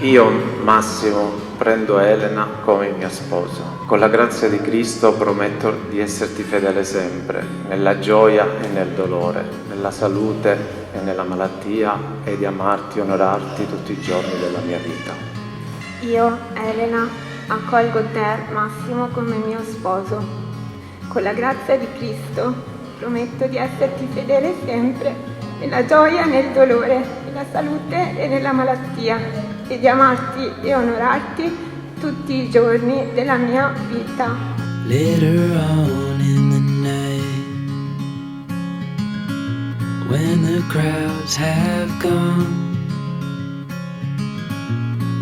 Io, Massimo, prendo Elena come mia sposa. Con la grazia di Cristo prometto di esserti fedele sempre, nella gioia e nel dolore, nella salute e nella malattia, e di amarti e onorarti tutti i giorni della mia vita. Io, Elena, accolgo te, Massimo, come mio sposo. Con la grazia di Cristo prometto di esserti fedele sempre, nella gioia e nel dolore, nella salute e nella malattia, e di amarti e onorarti tutti i giorni della mia vita. Later on in the night, when the crowds have gone,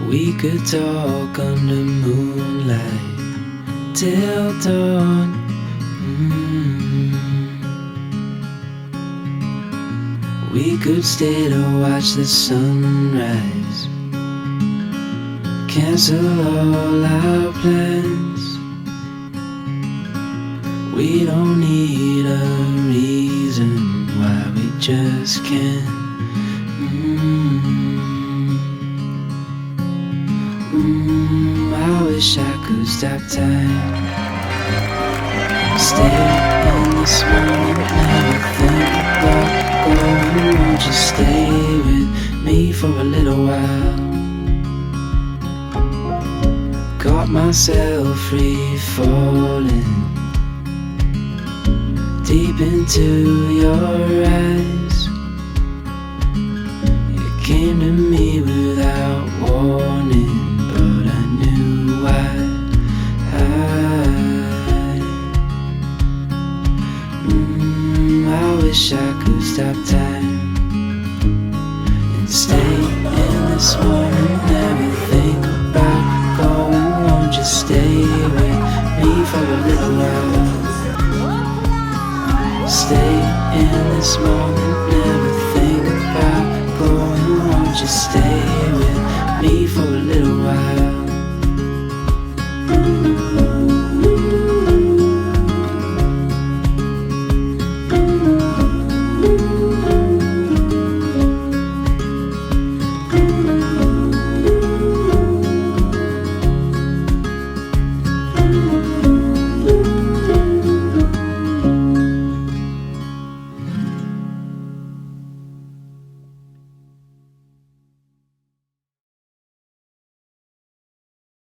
we could talk under moonlight till dawn. We could stay to watch the sunrise, cancel all our plans. We don't need a reason why we just can't. I wish I could stop time, stay in this moment, never think about going. Won't you stay with me for a little while? Got myself free falling deep into your eyes. You came to me with